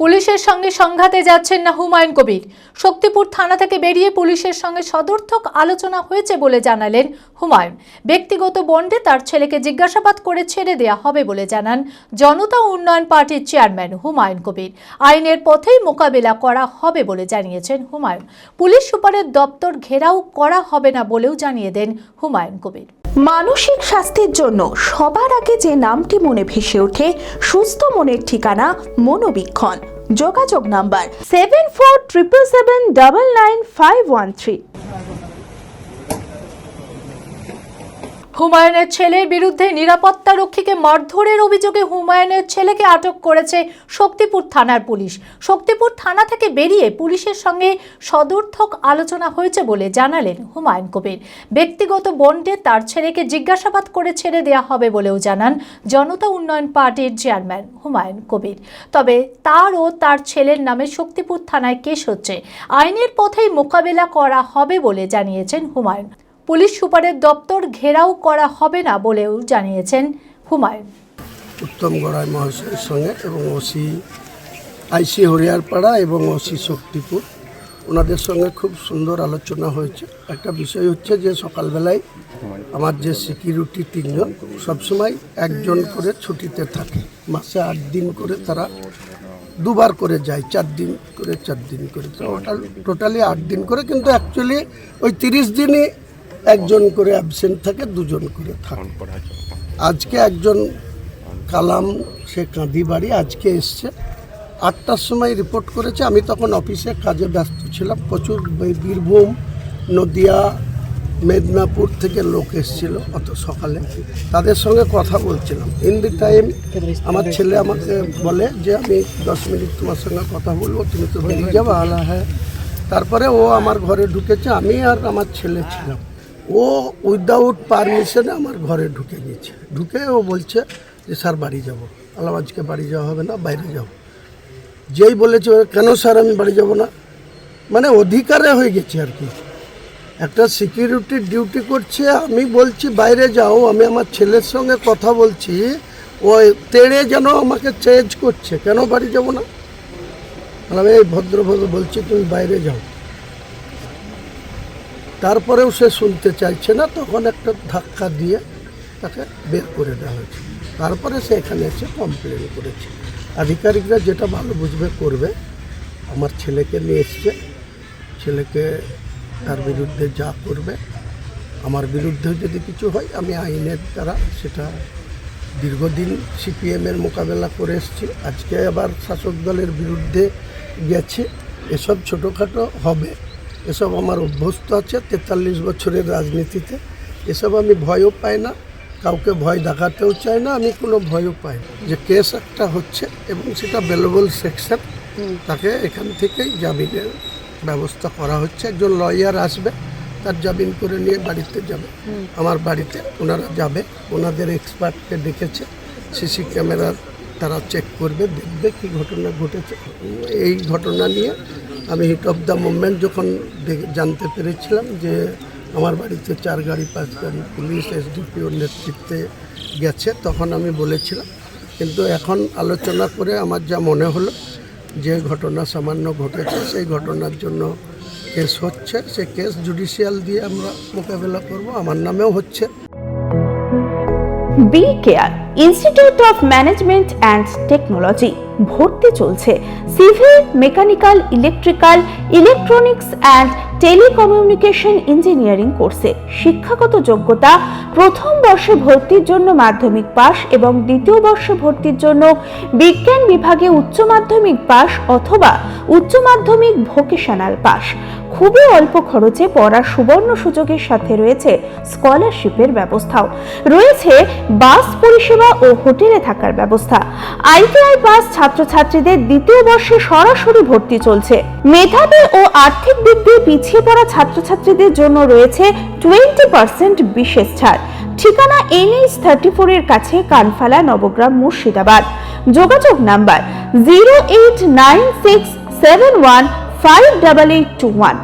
পুলিশের সঙ্গে সংঘাতে যাচ্ছেন না হুমায়ুন কবির। শক্তিপুর থানা থেকে বেরিয়ে পুলিশের সঙ্গে সদর্থক আলোচনা হয়েছে বলে জানালেন হুমায়ুন। ব্যক্তিগত বন্ডে তার ছেলেকে জিজ্ঞাসাবাদ করে ছেড়ে দেওয়া হবে বলে জানান জনতা উন্নয়ন পার্টির চেয়ারম্যান হুমায়ুন কবির। আইনের পথেই মোকাবেলা করা হবে বলে জানিয়েছেন হুমায়ুন। পুলিশ সুপারের দপ্তর ঘেরাও করা হবে না বলেও জানিয়ে দেন হুমায়ুন কবির। মানসিক স্বাস্থ্যের জন্য সবার আগে যে নামটি মনে ভেসে ওঠে, সুস্থ মনের ঠিকানা মনোবীক্ষণ। যোগাযোগ নাম্বার 7477799513। হুমায়ুনের ছেলের বিরুদ্ধে নিরাপত্তা রক্ষীকে মারধরের অভিযোগে হুমায়ুনের ছেলেকে আটক করেছে শক্তিপুর থানার পুলিশ। শক্তিপুর থানা থেকে বেরিয়ে পুলিশের সঙ্গে সদর্থক আলোচনা হয়েছে বলে জানালেন হুমায়ুন কবির। ব্যক্তিগত বন্ডে তার ছেলেকে জিজ্ঞাসাবাদ করে ছেড়ে দেওয়া হবে বলেও জানান জনতা উন্নয়ন পার্টির চেয়ারম্যান হুমায়ুন কবির। তবে তার ও তার ছেলের নামে শক্তিপুর থানায় কেস হচ্ছে। আইনের পথেই মোকাবেলা করা হবে বলে জানিয়েছেন হুমায়ুন। পুলিশ সুপারের দপ্তর ঘেরাও করা হবে না বলেও জানিয়েছেন হুমায়ুন। উত্তম গড়াই মহাশয়ের সঙ্গে এবং ওসি আইসি হরিয়ারপাড়া এবং ওসি শক্তিপুর ওনাদের সঙ্গে খুব সুন্দর আলোচনা হয়েছে। একটা বিষয় হচ্ছে যে সকালবেলায় আমার যে সিকিউরিটি 3 জন সবসময় একজন করে ছুটিতে থাকে। মাসে 8 দিন করে তারা দুবার করে যায়, 4 দিন করে 4 দিন করে, টোটালি 8 দিন করে। কিন্তু অ্যাকচুয়ালি ওই 30 দিনই একজন করে অ্যাবসেন্ট থাকে, 2 জন করে থাকে। আজকে একজন কালাম, সে কাঁদি বাড়ি, আজকে এসছে 8টার সময় রিপোর্ট করেছে। আমি তখন অফিসে কাজে ব্যস্ত ছিলাম। প্রচুর বীরভূম, নদিয়া, মেদিনীপুর থেকে লোক এসেছিল অত সকালে, তাদের সঙ্গে কথা বলছিলাম। ইন দি টাইম আমার ছেলে আমাকে বলে যে আমি 10 মিনিট তোমার সঙ্গে কথা বলবো, তুমি তো বেরিয়ে যাবো। আলা হ্যাঁ। তারপরে ও আমার ঘরে ঢুকেছে, আমি আর আমার ছেলে ছিলাম। ও উইদাউট পারমিশনে আমার ঘরে ঢুকে গিয়েছে। ঢুকে ও বলছে যে স্যার বাড়ি যাব। আলাম আজকে বাড়ি যাওয়া হবে না, বাইরে যাব। যেই বলেছে কেন স্যার আমি বাড়ি যাব না, মানে অধিকারে হয়ে গেছে আর কি। একটা সিকিউরিটি ডিউটি করছে, আমি বলছি বাইরে যাও, আমি আমার ছেলের সঙ্গে কথা বলছি, ও তেড়ে যেন আমাকে চেঞ্জ করছে, কেন বাড়ি যাব না। আমি এই ভদ্রভাবে বলছি তুমি বাইরে যাও। তারপরেও সে শুনতে চাইছে না। তখন একটা ধাক্কা দিয়ে তাকে বের করে দেওয়া হয়েছে। তারপরে সে এখানে এসে কমপ্লেন করেছে। আধিকারিকরা যেটা ভালো বুঝবে করবে। আমার ছেলেকে নিয়ে এসছে, ছেলেকে তার বিরুদ্ধে যা করবে, আমার বিরুদ্ধে যদি কিছু হয় আমি আইনের দ্বারা সেটা, দীর্ঘদিন সিপিএমের মোকাবেলা করে এসছি, আজকে আবার শাসক দলের বিরুদ্ধে গেছে। এসব ছোটোখাটো হবে, এসব আমার অভ্যস্ত আছে 43 বছরের রাজনীতিতে। এসব আমি ভয়ও পাই না, কাউকে ভয় দেখাতেও চাই না, আমি কোনো ভয়ও পাই না। যে কেস একটা হচ্ছে এবং সেটা বেলেবল সেকশন, তাকে এখান থেকেই জামিনের ব্যবস্থা করা হচ্ছে। একজন লয়ার আসবে, তার জামিন করে নিয়ে বাড়িতে যাবে। আমার বাড়িতে ওনারা যাবে, ওনাদের এক্সপার্টকে ডেকেছে, সিসি ক্যামেরার তারা চেক করবে, দেখবে কী ঘটনা ঘটেছে। এই ঘটনা নিয়ে আমি হিট অফ দ্য মুভমেন্ট যখন জানতে পেরেছিলাম যে আমার বাড়িতে 4 গাড়ি 5 গাড়ি পুলিশ এসডিপিওর নেতৃত্বে গেছে, তখন আমি বলেছিলাম। কিন্তু এখন আলোচনা করে আমার যা মনে হলো যে ঘটনা সামান্য ঘটেছে, সেই ঘটনার জন্য কেস হচ্ছে, সে কেস জুডিশিয়াল দিয়ে আমরা মোকাবেলা করব। আমার নামেও হচ্ছে। B care institute of management and technology ভর্তি চলছে civil, mechanical, electrical, electronics and telecommunication engineering কোর্সে। শিক্ষাগত যোগ্যতা: প্রথম বর্ষে ভর্তির জন্য মাধ্যমিক পাস এবং দ্বিতীয় বর্ষে ভর্তির জন্য বিজ্ঞান বিভাগে উচ্চ মাধ্যমিক পাস অথবা উচ্চ মাধ্যমিক ভোকেশনাল পাস। খুবই অল্প খরচে পড়ার সুবর্ণ সুযোগের সাথে রয়েছে স্কলারশিপের ব্যবস্থাও। রয়েছে বাস পরিষেবা ও হোটেলে থাকার ব্যবস্থা। আইটিআই পাস ছাত্রছাত্রীদের দ্বিতীয় বর্ষে সরাসরি ভর্তি চলছে। মেধাবী ও আর্থিক দিক দিয়ে পিছিয়ে পড়া ছাত্রছাত্রীদের জন্য রয়েছে 20% বিশেষ ছাড়। ঠিকানা NH 34 এর কাছে, কানফালা, নবগ্রাম, মুর্শিদাবাদ। যোগাযোগ নাম্বার 08967158821।